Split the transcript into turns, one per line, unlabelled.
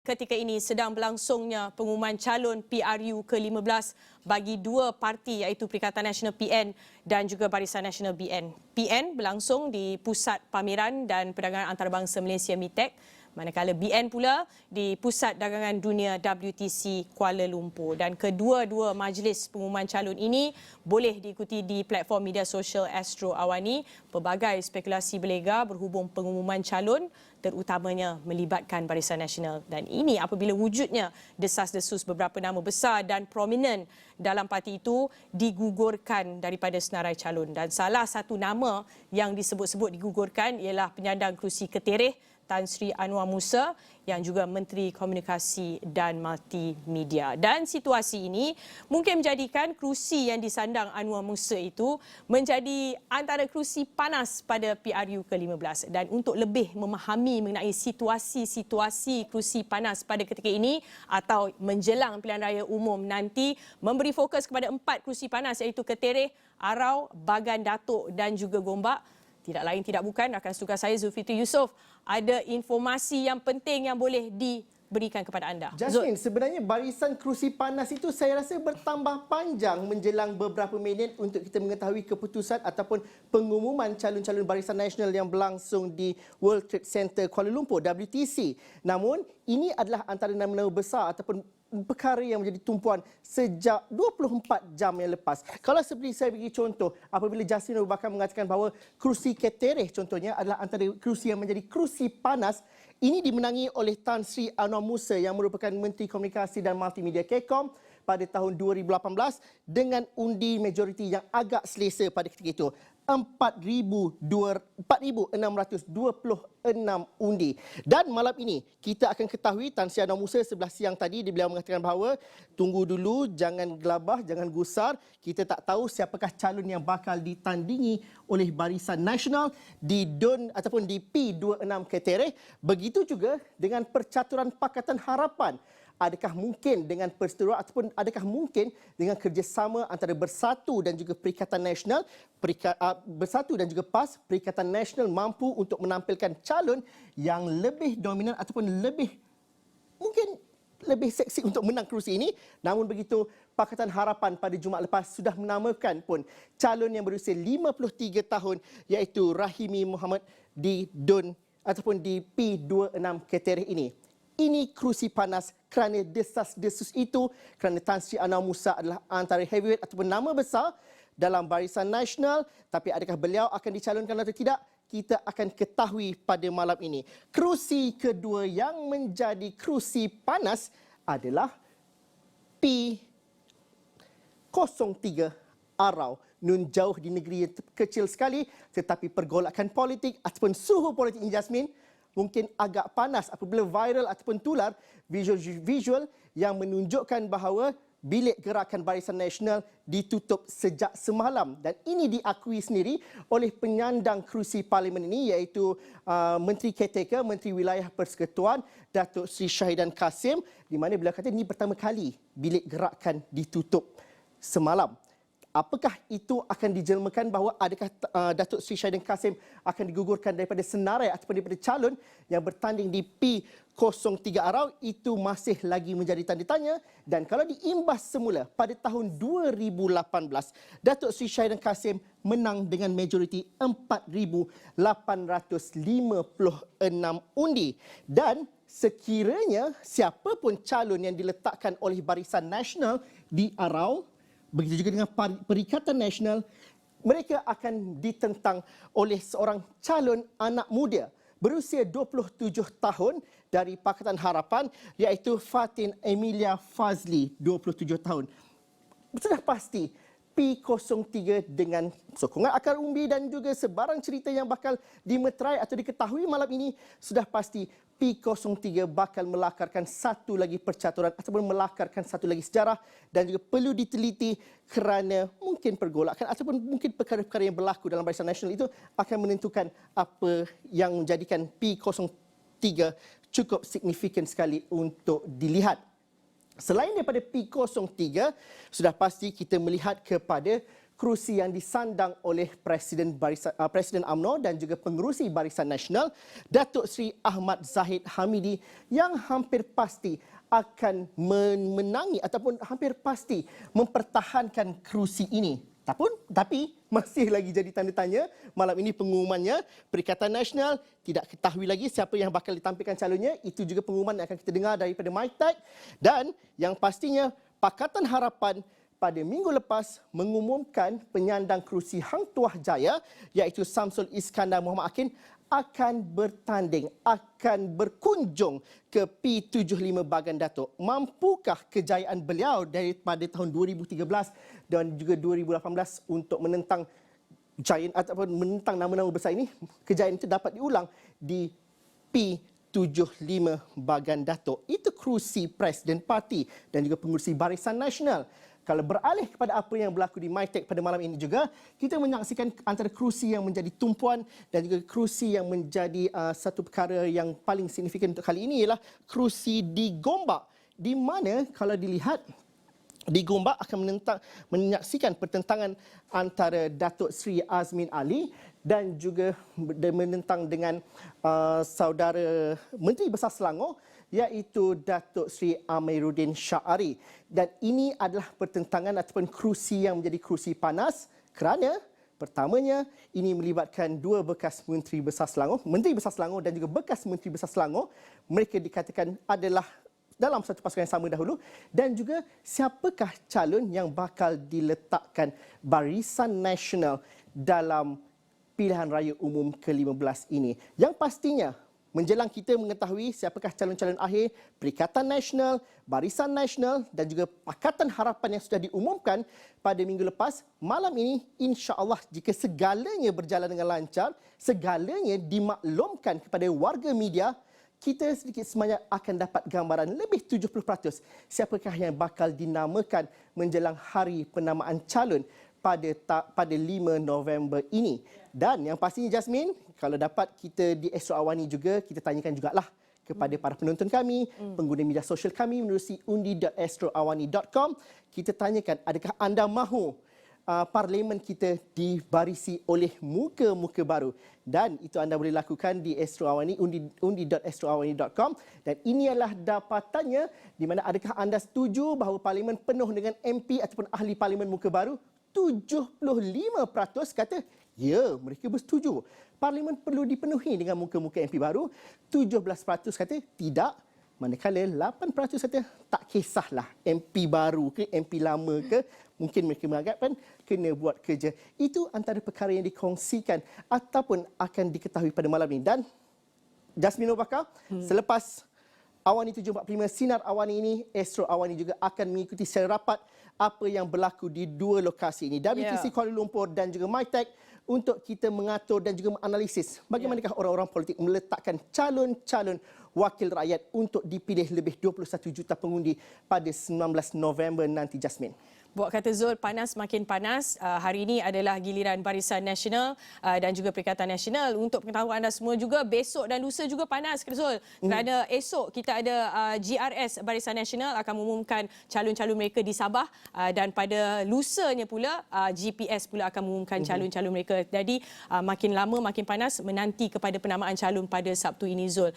ketika ini sedang berlangsungnya pengumuman calon PRU ke-15 bagi dua parti iaitu Perikatan Nasional PN dan juga Barisan Nasional BN. PN berlangsung di Pusat Pameran dan Perdagangan Antarabangsa Malaysia MITEC, manakala BN pula di Pusat Dagangan Dunia WTC Kuala Lumpur. Dan kedua-dua majlis pengumuman calon ini boleh diikuti di platform media sosial Astro Awani. Pelbagai spekulasi berlega berhubung pengumuman calon terutamanya melibatkan Barisan Nasional. Dan ini apabila wujudnya desas-desus beberapa nama besar dan prominent dalam parti itu digugurkan daripada senarai calon. Dan salah satu nama yang disebut-sebut digugurkan ialah penyandang kerusi ketereh Tan Sri Anwar Musa yang juga Menteri Komunikasi dan Multimedia. Dan situasi ini mungkin menjadikan kerusi yang disandang Anwar Musa itu menjadi antara kerusi panas pada PRU ke-15. Dan untuk lebih memahami mengenai situasi-situasi kerusi panas pada ketika ini atau menjelang pilihan raya umum nanti, memberi fokus kepada 4 kerusi panas iaitu Ketereh, Arau, Bagan Datuk dan juga Gombak. Tidak lain tidak bukan, rakan tugas saya Zulfitri Yusof ada informasi yang penting yang boleh diberikan kepada anda.
Jasmine, sebenarnya barisan kerusi panas itu saya rasa bertambah panjang menjelang beberapa minit untuk kita mengetahui keputusan ataupun pengumuman calon-calon Barisan Nasional yang berlangsung di World Trade Center Kuala Lumpur, WTC. Namun, ini adalah antara nama-nama besar ataupun perkara yang menjadi tumpuan sejak 24 jam yang lepas. Kalau seperti saya bagi contoh, apabila Jasmine Abu Bakar mengatakan bahawa kerusi Ketereh contohnya adalah antara kerusi yang menjadi kerusi panas, ini dimenangi oleh Tan Sri Anwar Musa yang merupakan Menteri Komunikasi dan Multimedia KECOM pada tahun 2018 dengan undi majoriti yang agak selesa pada ketika itu. 4,626 undi. Dan malam ini kita akan ketahui Tan Sri Anwar Musa sebelah siang tadi beliau mengatakan bahawa tunggu dulu, jangan gelabah, jangan gusar. Kita tak tahu siapakah calon yang bakal ditandingi oleh Barisan Nasional di DUN ataupun di P26 Ketereh. Begitu juga dengan Percaturan Pakatan Harapan. Adakah mungkin dengan perseteruan ataupun adakah mungkin dengan kerjasama antara Bersatu dan juga Perikatan Nasional, Bersatu dan juga PAS, Perikatan Nasional mampu untuk menampilkan calon yang lebih dominan ataupun mungkin lebih seksi untuk menang kerusi ini. Namun begitu, Pakatan Harapan pada Jumaat lepas sudah menamakan pun calon yang berusia 53 tahun iaitu Rahimi Muhammad di DUN ataupun di P26 Ketereh ini. Ini kerusi panas kerana desas-desus itu, kerana Tan Sri Anwar Musa adalah antara heavyweight ataupun nama besar dalam Barisan Nasional. Tapi adakah beliau akan dicalonkan atau tidak? Kita akan ketahui pada malam ini. Kerusi kedua yang menjadi kerusi panas adalah P03 Arau. Nun jauh di negeri yang kecil sekali, tetapi pergolakan politik ataupun suhu politik ini, Jasmine, mungkin agak panas apabila viral ataupun tular visual yang menunjukkan bahawa bilik gerakan Barisan Nasional ditutup sejak semalam. Dan ini diakui sendiri oleh penyandang kerusi parlimen ini iaitu Menteri Caretaker, Menteri Wilayah Persekutuan, Datuk Seri Syahidan Kasim, di mana beliau kata ini pertama kali bilik gerakan ditutup semalam. Apakah itu akan dijelmakan bahawa adakah Datuk Seri Syahidan Kasim akan digugurkan daripada senarai ataupun daripada calon yang bertanding di P03 Arau? Itu masih lagi menjadi tanda tanya. Dan kalau diimbas semula pada tahun 2018, Datuk Seri Syahidan Kasim menang dengan majoriti 4,856 undi. Dan sekiranya siapa pun calon yang diletakkan oleh Barisan Nasional di Arau, begitu juga dengan Perikatan Nasional, mereka akan ditentang oleh seorang calon anak muda berusia 27 tahun dari Pakatan Harapan iaitu Fatin Emilia Fazli, 27 tahun. Sudah pasti P03 dengan sokongan akar umbi dan juga sebarang cerita yang bakal dimeterai atau diketahui malam ini, sudah pasti P03 bakal melakarkan satu lagi percaturan ataupun melakarkan satu lagi sejarah dan juga perlu diteliti kerana mungkin pergolakan ataupun mungkin perkara-perkara yang berlaku dalam Barisan Nasional itu akan menentukan apa yang menjadikan P03 cukup signifikan sekali untuk dilihat. Selain daripada P03, sudah pasti kita melihat kepada kerusi yang disandang oleh Presiden UMNO dan juga pengerusi Barisan Nasional, Datuk Seri Ahmad Zahid Hamidi, yang hampir pasti akan menangi ataupun hampir pasti mempertahankan kerusi ini. Tapi masih lagi jadi tanda tanya. Malam ini pengumumannya, Perikatan Nasional tidak ketahui lagi siapa yang bakal ditampilkan calonnya. Itu juga pengumuman yang akan kita dengar daripada MyTech. Dan yang pastinya, Pakatan Harapan pada minggu lepas mengumumkan penyandang kerusi Hang Tuah Jaya, iaitu Samsul Iskandar Muhammad Akin, akan bertanding, akan berkunjung ke P75 Bagan Datuk. Mampukah kejayaan beliau daripada tahun 2013 dan juga 2018 untuk menentang giant ataupun menentang nama-nama besar ini? Kejayaan itu dapat diulang di P75 Bagan Datuk. Itu kerusi Presiden Parti dan juga pengerusi Barisan Nasional. Kalau beralih kepada apa yang berlaku di MyTech pada malam ini juga, kita menyaksikan antara kerusi yang menjadi tumpuan dan juga kerusi yang menjadi satu perkara yang paling signifikan untuk kali ini ialah kerusi di Gombak. Di mana kalau dilihat, di Gombak akan menyaksikan pertentangan antara Datuk Seri Azmin Ali dan juga menentang dengan saudara Menteri Besar Selangor, iaitu Datuk Seri Amiruddin Syahari. Dan ini adalah pertentangan ataupun kerusi yang menjadi kerusi panas kerana pertamanya ini melibatkan dua bekas Menteri Besar Selangor dan juga bekas Menteri Besar Selangor. Mereka dikatakan adalah dalam satu pasukan yang sama dahulu, dan juga siapakah calon yang bakal diletakkan Barisan Nasional dalam pilihan raya umum ke-15 ini. Yang pastinya menjelang kita mengetahui siapakah calon-calon akhir Perikatan Nasional, Barisan Nasional dan juga Pakatan Harapan yang sudah diumumkan pada minggu lepas, malam ini insya-Allah jika segalanya berjalan dengan lancar, segalanya dimaklumkan kepada warga media, kita sedikit sebanyak akan dapat gambaran lebih 70% siapakah yang bakal dinamakan menjelang hari penamaan calon pada 5 November ini. Dan yang pastinya Jasmine, kalau dapat kita di Astro Awani juga, kita tanyakan jugalah kepada para penonton kami, pengguna media sosial kami menerusi undi.astroawani.com. Kita tanyakan, adakah anda mahu parlimen kita dibarisi oleh muka-muka baru? Dan itu anda boleh lakukan di Astro Awani, undi.astroawani.com. Dan ini adalah dapatannya, di mana adakah anda setuju bahawa parlimen penuh dengan MP ataupun ahli parlimen muka baru? 75% kata, ya, mereka bersetuju. Parlimen perlu dipenuhi dengan muka-muka MP baru. 17% kata, tidak. Manakala 8% kata, tak kisahlah MP baru ke MP lama ke, mungkin mereka menganggapkan kena buat kerja. Itu antara perkara yang dikongsikan ataupun akan diketahui pada malam ini. Dan Jasmine Bakar, selepas Awani 745 Sinar Awani ini, Astro Awani juga akan mengikuti secara rapat apa yang berlaku di dua lokasi ini, WTC Kuala Lumpur dan juga MyTech, untuk kita mengatur dan juga menganalisis bagaimanakah orang-orang politik meletakkan calon-calon wakil rakyat untuk dipilih lebih 21 juta pengundi pada 19 November nanti, Jasmine.
Buat kata Zul, panas makin panas. Hari ini adalah giliran Barisan Nasional dan juga Perikatan Nasional. Untuk pengetahuan anda semua juga, besok dan lusa juga panas, Zul. Kerana esok kita ada GRS Barisan Nasional akan mengumumkan calon-calon mereka di Sabah, dan pada lusanya pula GPS pula akan mengumumkan calon-calon mereka. Jadi makin lama makin panas, menanti kepada penamaan calon pada Sabtu ini, Zul.